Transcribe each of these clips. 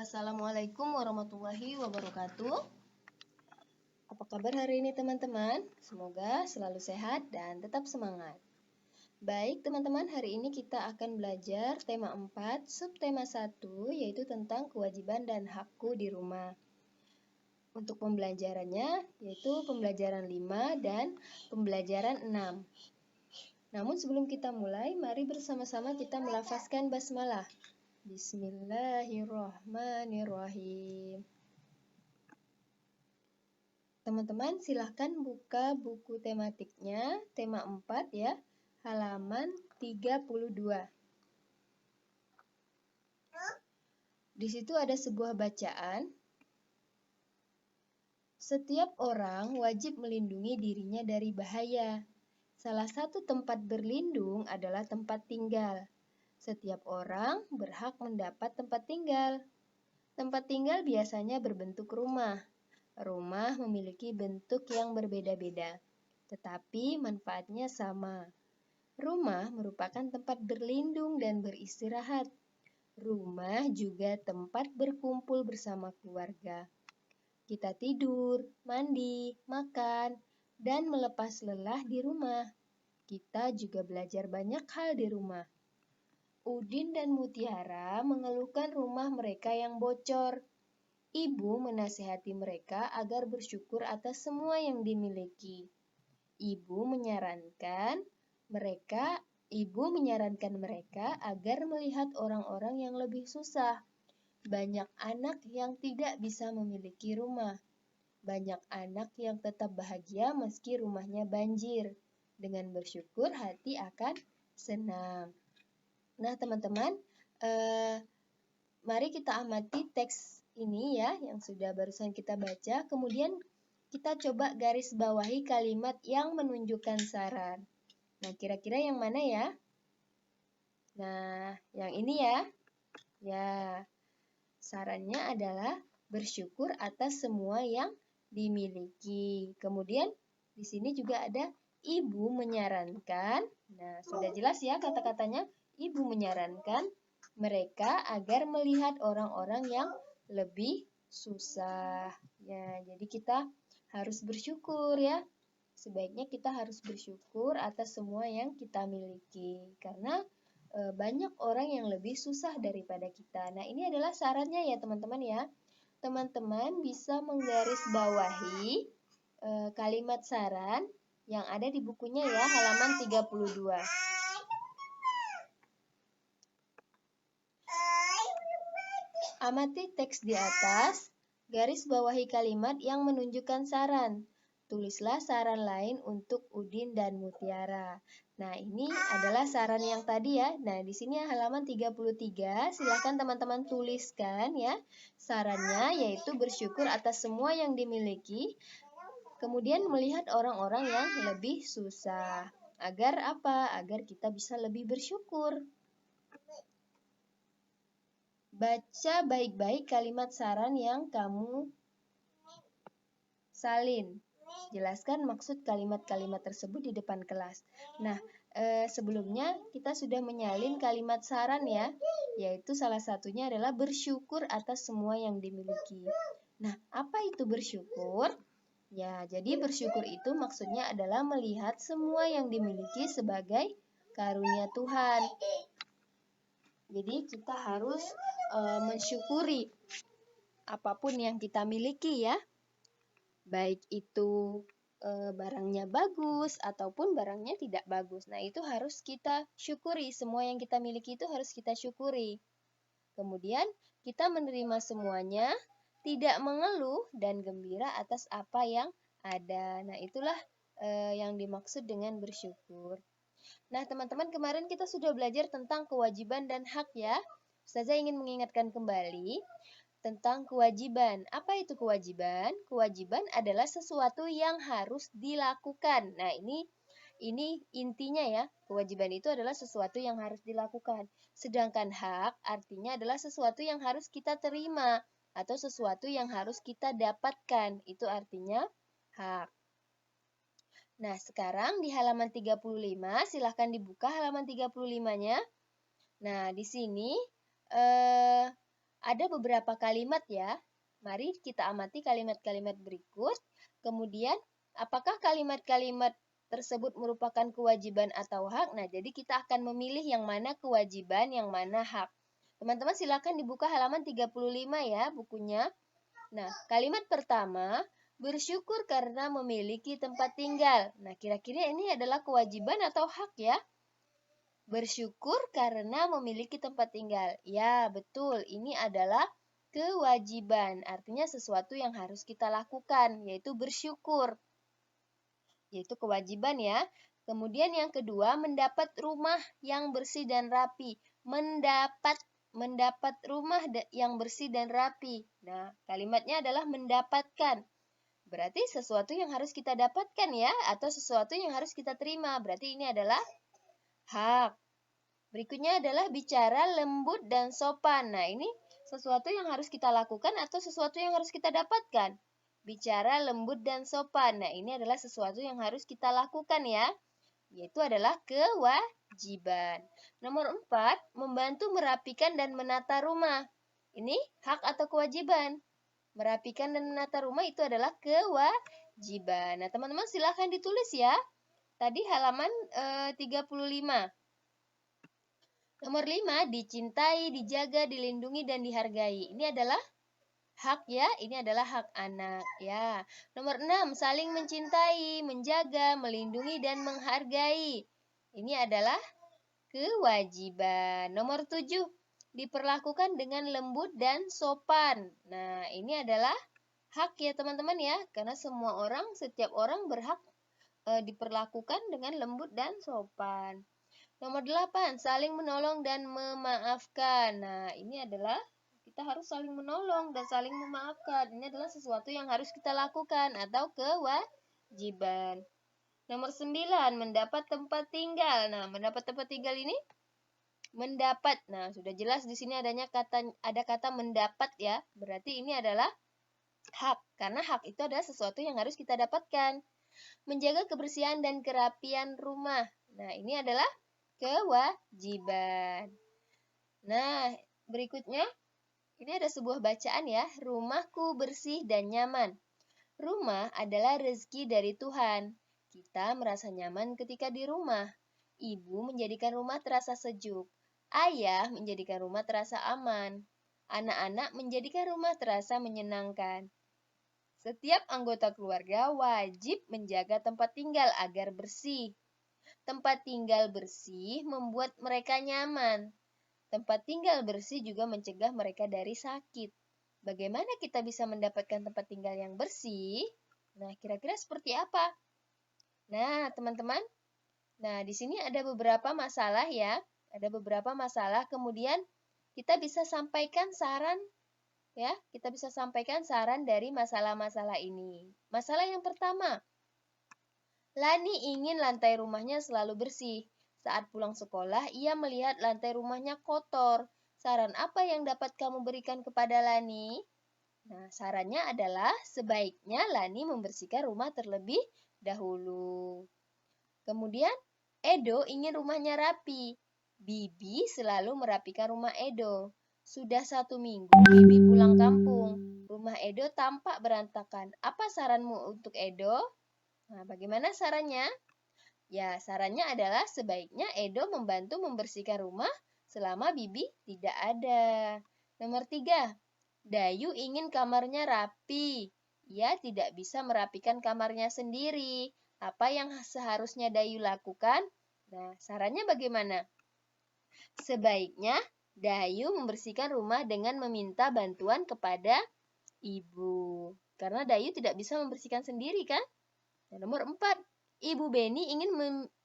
Assalamualaikum warahmatullahi wabarakatuh. Apa kabar hari ini teman-teman? Semoga selalu sehat dan tetap semangat. Baik teman-teman, hari ini kita akan belajar tema 4, subtema 1, yaitu tentang kewajiban dan hakku di rumah. Untuk pembelajarannya, yaitu pembelajaran 5 dan pembelajaran 6. Namun sebelum kita mulai, mari bersama-sama kita melafazkan basmalah. Bismillahirrahmanirrahim. Teman-teman silahkan buka buku tematiknya, tema 4 ya, halaman 32. Di situ ada sebuah bacaan. Setiap orang wajib melindungi dirinya dari bahaya. Salah satu tempat berlindung adalah tempat tinggal. Setiap orang berhak mendapat tempat tinggal. Tempat tinggal biasanya berbentuk rumah. Rumah memiliki bentuk yang berbeda-beda, tetapi manfaatnya sama. Rumah merupakan tempat berlindung dan beristirahat. Rumah juga tempat berkumpul bersama keluarga. Kita tidur, mandi, makan, dan melepas lelah di rumah. Kita juga belajar banyak hal di rumah. Udin dan Mutiara mengeluhkan rumah mereka yang bocor. Ibu menasihati mereka agar bersyukur atas semua yang dimiliki. Ibu menyarankan mereka agar melihat orang-orang yang lebih susah. Banyak anak yang tidak bisa memiliki rumah. Banyak anak yang tetap bahagia meski rumahnya banjir. Dengan bersyukur hati akan senang. Nah teman-teman, mari kita amati teks ini ya, yang sudah barusan kita baca. Kemudian kita coba garis bawahi kalimat yang menunjukkan saran. Nah, kira-kira yang mana ya? Nah, yang ini ya. Ya, sarannya adalah bersyukur atas semua yang dimiliki. Kemudian di sini juga ada ibu menyarankan. Nah, sudah jelas ya kata-katanya. Ibu menyarankan mereka agar melihat orang-orang yang lebih susah. Ya, jadi kita harus bersyukur ya. Sebaiknya kita harus bersyukur atas semua yang kita miliki. Karena banyak orang yang lebih susah daripada kita. Nah, ini adalah sarannya ya teman-teman ya. Teman-teman bisa menggarisbawahi kalimat saran yang ada di bukunya ya, halaman 32. Amati teks di atas, garis bawahi kalimat yang menunjukkan saran. Tulislah saran lain untuk Udin dan Mutiara. Nah, ini adalah saran yang tadi ya. Nah, di sini halaman 33, silahkan teman-teman tuliskan ya. Sarannya yaitu bersyukur atas semua yang dimiliki, kemudian melihat orang-orang yang lebih susah. Agar apa? Agar kita bisa lebih bersyukur. Baca baik-baik kalimat saran yang kamu salin. Jelaskan maksud kalimat-kalimat tersebut di depan kelas. Nah, sebelumnya kita sudah menyalin kalimat saran ya, yaitu salah satunya adalah bersyukur atas semua yang dimiliki. Nah, apa itu bersyukur? Ya, jadi bersyukur itu maksudnya adalah melihat semua yang dimiliki sebagai karunia Tuhan. Jadi kita harus mensyukuri apapun yang kita miliki ya. Baik itu barangnya bagus ataupun barangnya tidak bagus. Nah, itu harus kita syukuri. Semua yang kita miliki itu harus kita syukuri. Kemudian kita menerima semuanya, tidak mengeluh dan gembira atas apa yang ada. Nah, itulah yang dimaksud dengan bersyukur. Nah, teman-teman, kemarin kita sudah belajar tentang kewajiban dan hak ya. Ustazah ingin mengingatkan kembali tentang kewajiban. Apa itu kewajiban? Kewajiban adalah sesuatu yang harus dilakukan. Nah, ini intinya ya. Kewajiban itu adalah sesuatu yang harus dilakukan. Sedangkan hak artinya adalah sesuatu yang harus kita terima atau sesuatu yang harus kita dapatkan. Itu artinya hak. Nah, sekarang di halaman 35, silahkan dibuka halaman 35-nya. Nah, di sini Ada beberapa kalimat ya. Mari kita amati kalimat-kalimat berikut. Kemudian, apakah kalimat-kalimat tersebut merupakan kewajiban atau hak? Nah, jadi kita akan memilih yang mana kewajiban, yang mana hak. Teman-teman silakan dibuka halaman 35 ya bukunya. Nah, kalimat pertama, bersyukur karena memiliki tempat tinggal. Nah, kira-kira ini adalah kewajiban atau hak ya? Bersyukur karena memiliki tempat tinggal. Ya, betul. Ini adalah kewajiban. Artinya sesuatu yang harus kita lakukan, yaitu bersyukur. Yaitu kewajiban ya. Kemudian yang kedua, mendapat rumah yang bersih dan rapi. Mendapat rumah yang bersih dan rapi. Nah, kalimatnya adalah mendapatkan. Berarti sesuatu yang harus kita dapatkan ya, atau sesuatu yang harus kita terima. Berarti ini adalah hak. Berikutnya adalah bicara lembut dan sopan. Nah, ini sesuatu yang harus kita lakukan atau sesuatu yang harus kita dapatkan. Bicara lembut dan sopan. Nah, ini adalah sesuatu yang harus kita lakukan ya. Yaitu adalah kewajiban. Nomor 4, membantu merapikan dan menata rumah. Ini hak atau kewajiban? Merapikan dan menata rumah itu adalah kewajiban. Nah, teman-teman silahkan ditulis ya. Tadi halaman 35. Nomor 5, dicintai, dijaga, dilindungi, dan dihargai. Ini adalah hak ya, ini adalah hak anak ya. Nomor 6, saling mencintai, menjaga, melindungi, dan menghargai. Ini adalah kewajiban. Nomor 7, diperlakukan dengan lembut dan sopan. Nah, ini adalah hak ya teman-teman ya, karena setiap orang berhak diperlakukan dengan lembut dan sopan. Nomor 8, saling menolong dan memaafkan. Nah, ini adalah kita harus saling menolong dan saling memaafkan. Ini adalah sesuatu yang harus kita lakukan atau kewajiban. Nomor 9, mendapat tempat tinggal. Nah, mendapat tempat tinggal ini mendapat. Nah, sudah jelas di sini ada kata mendapat ya. Berarti ini adalah hak. Karena hak itu adalah sesuatu yang harus kita dapatkan. Menjaga kebersihan dan kerapian rumah. Nah, ini adalah kewajiban. Nah, berikutnya ini ada sebuah bacaan ya. Rumahku bersih dan nyaman. Rumah adalah rezeki dari Tuhan. Kita merasa nyaman ketika di rumah. Ibu menjadikan rumah terasa sejuk. Ayah menjadikan rumah terasa aman. Anak-anak menjadikan rumah terasa menyenangkan. Setiap anggota keluarga wajib menjaga tempat tinggal agar bersih. Tempat tinggal bersih membuat mereka nyaman. Tempat tinggal bersih juga mencegah mereka dari sakit. Bagaimana kita bisa mendapatkan tempat tinggal yang bersih? Nah, kira-kira seperti apa? Nah, teman-teman. Nah, di sini ada beberapa masalah ya. Ada beberapa masalah. Kemudian kita bisa sampaikan saran ya. Kita bisa sampaikan saran dari masalah-masalah ini. Masalah yang pertama. Lani ingin lantai rumahnya selalu bersih. Saat pulang sekolah, ia melihat lantai rumahnya kotor. Saran apa yang dapat kamu berikan kepada Lani? Nah, sarannya adalah sebaiknya Lani membersihkan rumah terlebih dahulu. Kemudian, Edo ingin rumahnya rapi. Bibi selalu merapikan rumah Edo. Sudah 1 minggu Bibi pulang kampung. Rumah Edo tampak berantakan. Apa saranmu untuk Edo? Nah, bagaimana sarannya? Ya, sarannya adalah sebaiknya Edo membantu membersihkan rumah selama Bibi tidak ada. Nomor 3, Dayu ingin kamarnya rapi. Ia tidak bisa merapikan kamarnya sendiri. Apa yang seharusnya Dayu lakukan? Nah, sarannya bagaimana? Sebaiknya Dayu membersihkan rumah dengan meminta bantuan kepada ibu. Karena Dayu tidak bisa membersihkan sendiri kan? Nomor 4, Ibu Beni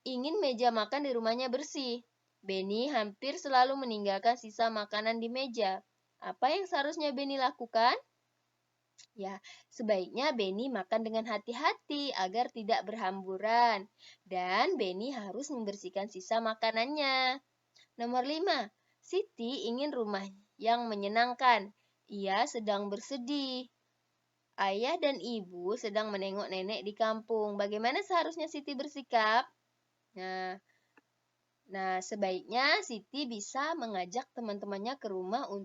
ingin meja makan di rumahnya bersih. Beni hampir selalu meninggalkan sisa makanan di meja. Apa yang seharusnya Beni lakukan? Ya, sebaiknya Beni makan dengan hati-hati agar tidak berhamburan. Dan Beni harus membersihkan sisa makanannya. Nomor 5, Siti ingin rumah yang menyenangkan. Ia sedang bersedih. Ayah dan ibu sedang menengok nenek di kampung. Bagaimana seharusnya Siti bersikap? Nah, sebaiknya Siti bisa mengajak teman-temannya ke rumah untuk